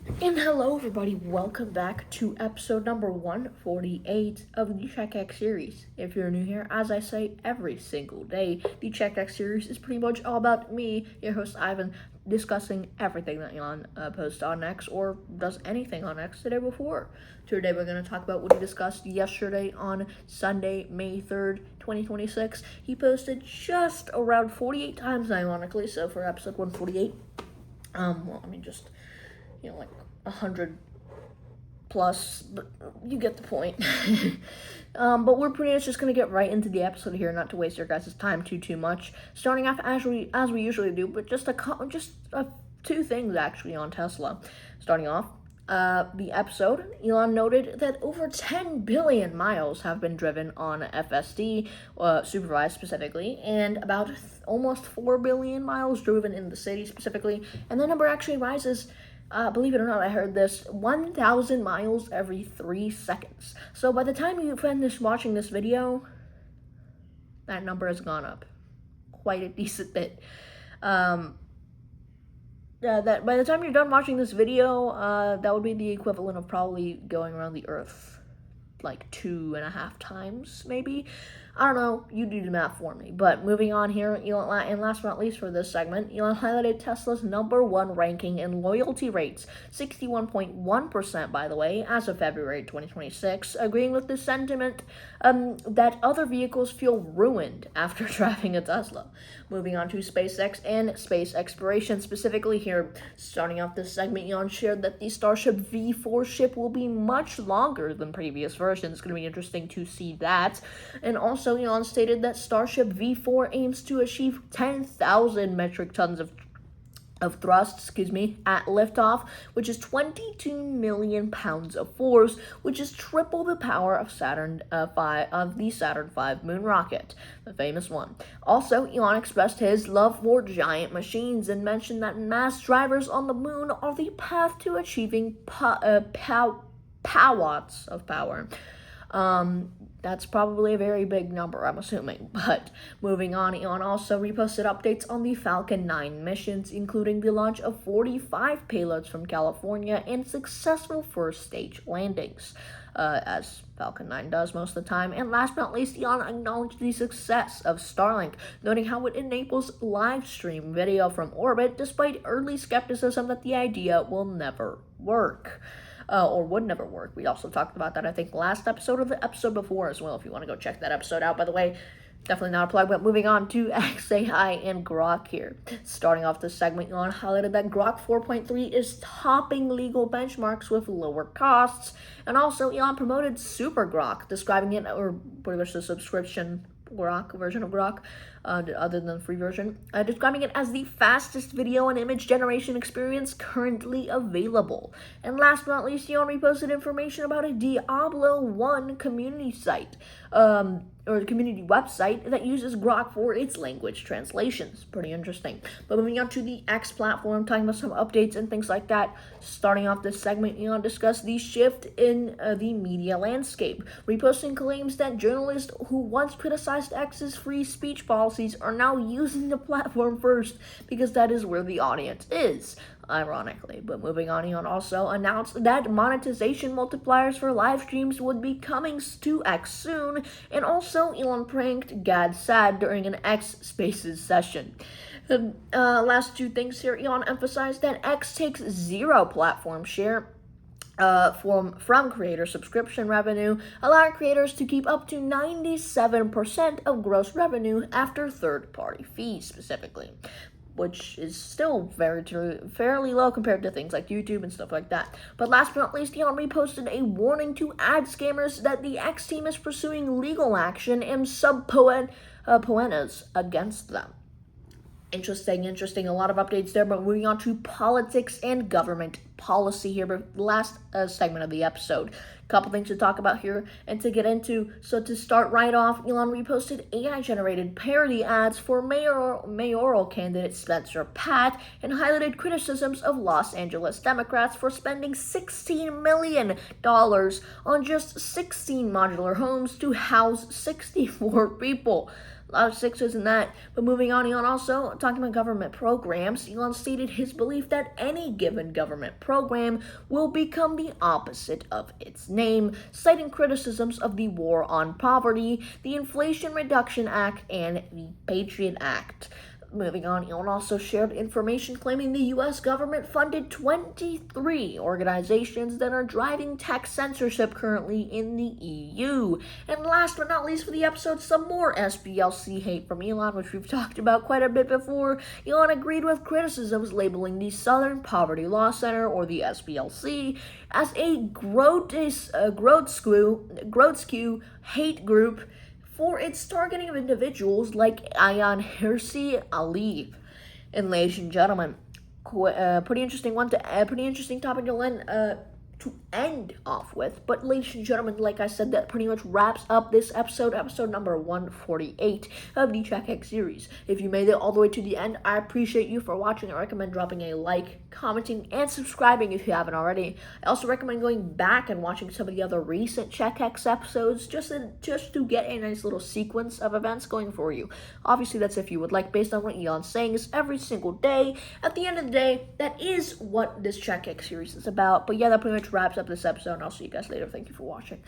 And hello, everybody. Welcome back to episode number 148 of the CheckX series. If you're new here, as I say every single day, the CheckX series is pretty much all about me, your host Ivan, discussing everything that Elon posts on X or does anything on X the day before. Today, we're going to talk about what he discussed yesterday on Sunday, May 3rd, 2026. He posted just around 48 times, ironically, so for episode 148. Like 100 plus, but you get the point. But we're pretty much just gonna get right into the episode here, not to waste your guys' time too much. Starting off as we usually do, but just two things actually on Tesla. Starting off, the episode, Elon noted that over 10 billion miles have been driven on FSD, supervised specifically, and about almost 4 billion miles driven in the city specifically, and the number actually rises. Believe it or not, I heard this 1,000 miles every 3 seconds. So by the time you finish watching this video, that number has gone up quite a decent bit. That by the time you're done watching this video, that would be the equivalent of probably going around the Earth like 2.5 times, maybe. I don't know, you do the math for me. But moving on here, Elon, and last but not least for this segment, Elon highlighted Tesla's #1 ranking in loyalty rates, 61.1% by the way, as of February 2026, agreeing with the sentiment that other vehicles feel ruined after driving a Tesla. Moving on to SpaceX and space exploration, specifically here, starting off this segment, Elon shared that the Starship V4 ship will be much longer than previous versions. It's going to be interesting to see that. And also, Elon stated that Starship V4 aims to achieve 10,000 metric tons of thrust, at liftoff, which is 22 million pounds of force, which is triple the power of the Saturn V moon rocket, the famous one. Also, Elon expressed his love for giant machines and mentioned that mass drivers on the moon are the path to achieving watts of power. That's probably a very big number, I'm assuming. But moving on, Elon also reposted updates on the Falcon 9 missions, including the launch of 45 payloads from California and successful first stage landings, as Falcon 9 does most of the time. And last but not least, Elon acknowledged the success of Starlink, noting how it enables live stream video from orbit, despite early skepticism that the idea will never work. Or would never work. We also talked about that, I think, last episode or the episode before as well, if you want to go check that episode out. By the way, definitely not a plug, but moving on to XAI and Grok here. Starting off this segment, Elon highlighted that Grok 4.3 is topping legal benchmarks with lower costs, and also Elon promoted Super Grok, describing it, or pretty much the subscription Grok version of Grok, other than the free version, describing it as the fastest video and image generation experience currently available. And last but not least, Elon reposted information about a Diablo 1 community site, or community website that uses Grok for its language translations. Pretty interesting. But moving on to the X platform, talking about some updates and things like that. Starting off this segment, Elon discussed the shift in the media landscape, reposting claims that journalists who once criticized X's free speech policies are now using the platform first because that is where the audience is, ironically. But moving on, Elon also announced that monetization multipliers for live streams would be coming to X soon, and also Elon pranked Gad Saad during an X Spaces session. The last two things here, Elon emphasized that X takes zero platform share from creator subscription revenue, allowing creators to keep up to 97% of gross revenue after third-party fees specifically, which is still fairly low compared to things like YouTube and stuff like that. But last but not least, Elon reposted a warning to ad scammers that the X team is pursuing legal action and subpoenas against them. Interesting. A lot of updates there, but moving on to politics and government policy here, but last segment of the episode. A couple things to talk about here and to get into. So to start right off, Elon reposted AI-generated parody ads for mayoral candidate Spencer Pat and highlighted criticisms of Los Angeles Democrats for spending $16 million on just 16 modular homes to house 64 people. A lot of sixes in that. But moving on, Elon also talking about government programs. Elon stated his belief that any given government program will become the opposite of its name, citing criticisms of the War on Poverty, the Inflation Reduction Act, and the Patriot Act. Moving on, Elon also shared information claiming the U.S. government funded 23 organizations that are driving tech censorship currently in the EU. And last but not least for the episode, some more SPLC hate from Elon, which we've talked about quite a bit before. Elon agreed with criticisms labeling the Southern Poverty Law Center, or the SPLC, as a grotesque hate group for its targeting of individuals like Ayaan Hirsi Ali. And ladies and gentlemen, pretty interesting topic to end off with. But ladies and gentlemen, like I said, that pretty much wraps up this episode number 148 of the CheckX series. If you made it all the way to the end, I appreciate you for watching. I recommend dropping a like, commenting, and subscribing if you haven't already. I also recommend going back and watching some of the other recent CheckX episodes just to get a nice little sequence of events going for you. Obviously, that's if you would like, based on what Elon's saying is every single day. At the end of the day, that is what this CheckX series is about. But yeah, that pretty much wraps up this episode, and I'll see you guys later. Thank you for watching.